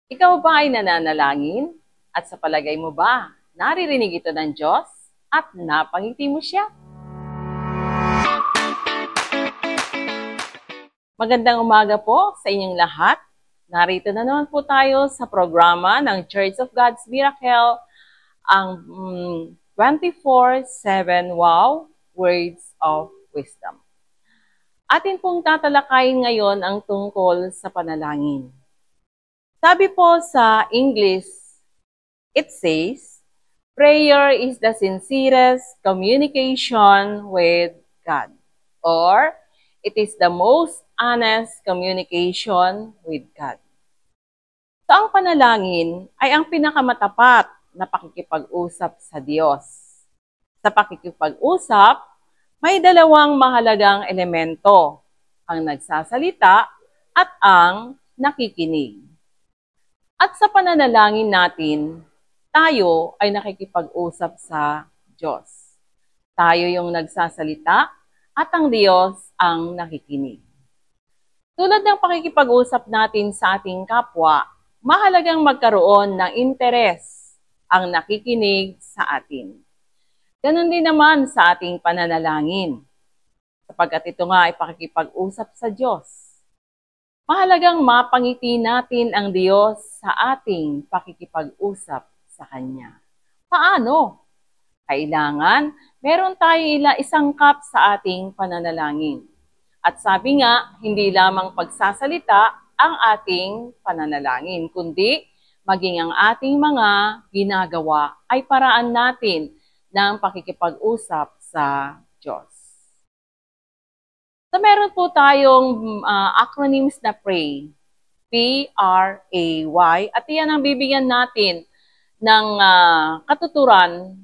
Ikaw ba ay nananalangin? At sa palagay mo ba, naririnig ito ng Diyos at napangiti mo siya? Magandang umaga po sa inyong lahat. Narito na naman po tayo sa programa ng Church of God's Miracle, ang 24/7 Wow Words of Wisdom. Atin pong tatalakayin ngayon ang tungkol sa panalangin. Sabi po sa English, it says, prayer is the sincerest communication with God. Or, it is the most honest communication with God. So, ang panalangin ay ang pinakamatapat na pakikipag-usap sa Diyos. Sa pakikipag-usap, may dalawang mahalagang elemento, ang nagsasalita at ang nakikinig. At sa pananalangin natin, tayo ay nakikipag-usap sa Diyos. Tayo yung nagsasalita at ang Diyos ang nakikinig. Tulad ng pakikipag-usap natin sa ating kapwa, mahalagang magkaroon ng interes ang nakikinig sa atin. Ganon din naman sa ating pananalangin, sapagkat ito nga ay pakikipag-usap sa Diyos. Mahalagang mapangiti natin ang Diyos sa ating pakikipag-usap sa Kanya. Paano? Kailangan meron tayong isangkap sa ating pananalangin. At sabi nga, hindi lamang pagsasalita ang ating pananalangin, kundi maging ang ating mga ginagawa ay paraan natin ng pakikipag-usap sa Diyos. So meron po tayong acronyms na PRAY. P-R-A-Y. At iyan ang bibigyan natin ng katuturan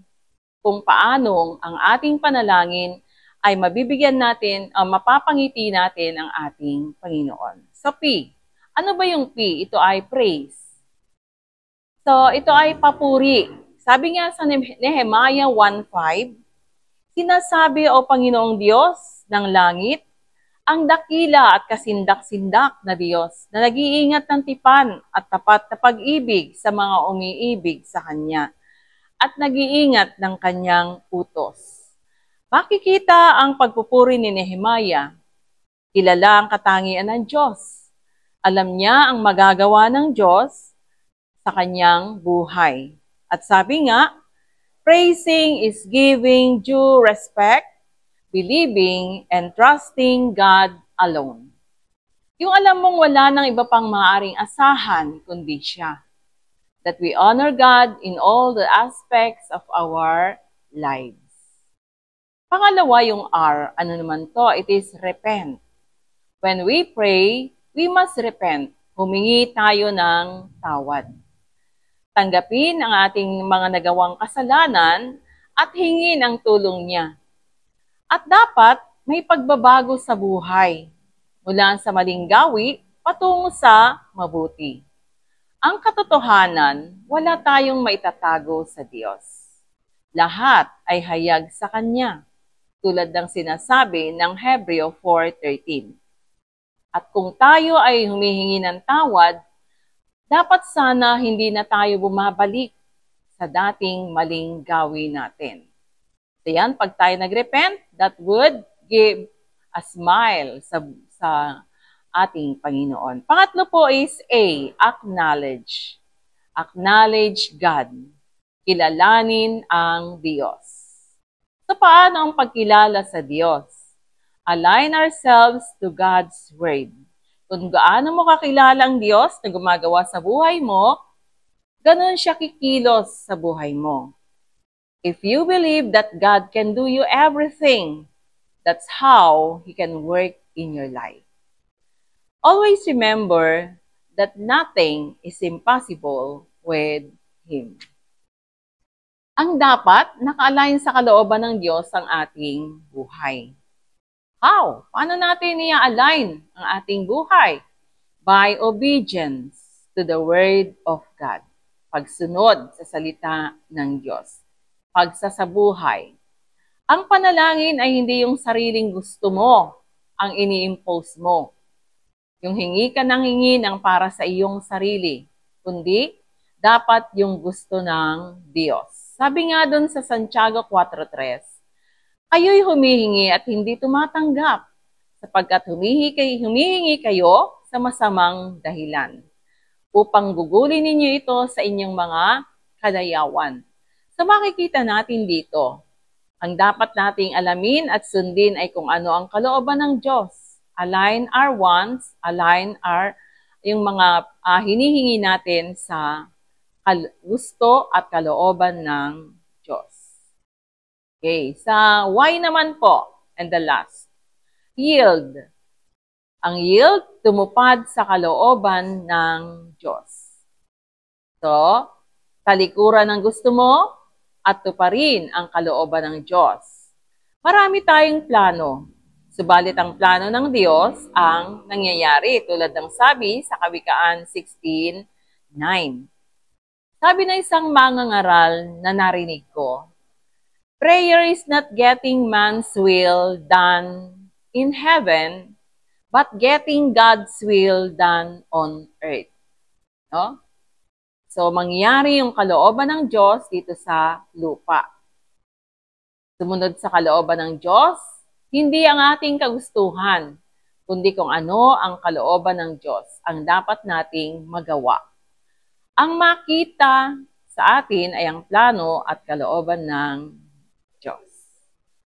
kung paanong ang ating panalangin ay mabibigyan natin, mapapangiti natin ang ating Panginoon. So P. Ano ba yung P? Ito ay praise. So ito ay papuri. Sabi nga sa Nehemiah 1:5, sinasabi o Panginoong Diyos ng langit, ang dakila at kasindak-sindak na Diyos na nag-iingat ng tipan at tapat na pag-ibig sa mga umiibig sa Kanya at nag-iingat ng Kanyang utos. Makikita ang pagpupuri ni Nehemiah. Kilala ang katangian ng Diyos. Alam niya ang magagawa ng Diyos sa Kanyang buhay. At sabi nga, praising is giving due respect, believing and trusting God alone. Yung alam mong wala nang iba pang maaaring asahan kundi siya. That we honor God in all the aspects of our lives. Pangalawa yung R, ano naman to? It is repent. When we pray, we must repent. Humingi tayo ng tawad. Tanggapin ang ating mga nagawang kasalanan at hingin ang tulong niya. At dapat may pagbabago sa buhay, mula sa maling gawi patungo sa mabuti. Ang katotohanan, wala tayong maitatago sa Diyos. Lahat ay hayag sa Kanya, tulad ng sinasabi ng Hebreo 4:13. At kung tayo ay humihingi ng tawad, dapat sana hindi na tayo bumabalik sa dating maling gawin natin. So yan, pag tayo nagrepent, that would give a smile sa ating Panginoon. Pangatlo po is A, acknowledge. Acknowledge God. Kilalanin ang Diyos. So paano ang pagkilala sa Diyos? Align ourselves to God's Word. Kung gaano mo kakilala ang Diyos na gumagawa sa buhay mo, ganun siya kikilos sa buhay mo. If you believe that God can do you everything, that's how He can work in your life. Always remember that nothing is impossible with Him. Ang dapat, naka-align sa kalooban ng Diyos ang ating buhay. How? Paano natin i-align ang ating buhay? By obedience to the Word of God. Pagsunod sa salita ng Diyos. Pagsasabuhay. Ang panalangin ay hindi yung sariling gusto mo ang ini-impose mo. Yung hingi ka ng hingi ng para sa iyong sarili. kundi dapat yung gusto ng Diyos. Sabi nga dun sa Santiago 4:3, kayo'y humihingi at hindi tumatanggap, sapagkat humihingi kayo sa masamang dahilan, upang gugulin ninyo ito sa inyong mga kadayawan. So makikita natin dito, ang dapat nating alamin at sundin ay kung ano ang kalooban ng Diyos. Align our wants, align our yung mga hinihingi natin sa gusto at kalooban ng Diyos. Okay, sa why naman po, and the last, yield. Ang yield, tumupad sa kalooban ng Diyos. So, talikuran ang gusto mo at tuparin ang kalooban ng Diyos. Marami tayong plano, subalit ang plano ng Diyos ang nangyayari tulad ng sabi sa Kawikaan 16:9. Sabi ng isang mangangaral na narinig ko, prayer is not getting man's will done in heaven, but getting God's will done on earth. No? So, mangyari yung kalooban ng Diyos dito sa lupa. Sumunod sa kalooban ng Diyos, hindi ang ating kagustuhan, kundi kung ano ang kalooban ng Diyos ang dapat nating magawa. Ang makita sa atin ay ang plano at kalooban ng Diyos.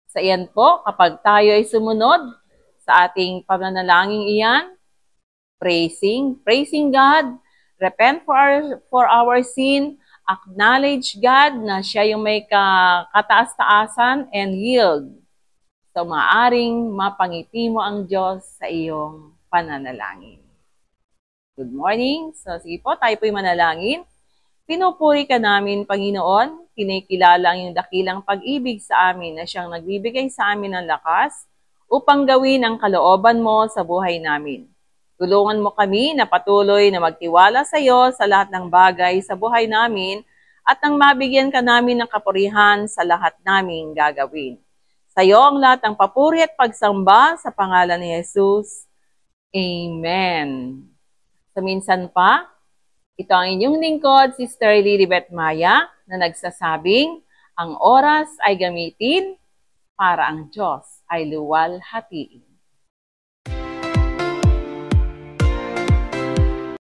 Sa iyan po, kapag tayo ay sumunod sa ating pananalangin iyan, praising God, repent for our sin, acknowledge God na siya yung may kataas-taasan, and yield. So, maaring mapangiti mo ang Diyos sa iyong pananalangin. Good morning. So, sige po, tayo po'y manalangin. Pinupuri ka namin, Panginoon. Kinikilala ang iyong dakilang pag-ibig sa amin na siyang nagbibigay sa amin ng lakas upang gawin ang kalooban mo sa buhay namin. Tulungan mo kami na patuloy na magtiwala sa iyo sa lahat ng bagay sa buhay namin at nang mabigyan ka namin ng kapurihan sa lahat naming gagawin. Sa iyo ang lahat ng papuri at pagsamba sa pangalan ni Jesus. Amen. Sa minsan pa, ito ang inyong lingkod, Sister Lilibet Maya, na nagsasabing, ang oras ay gamitin para ang Diyos ay luwalhatiin.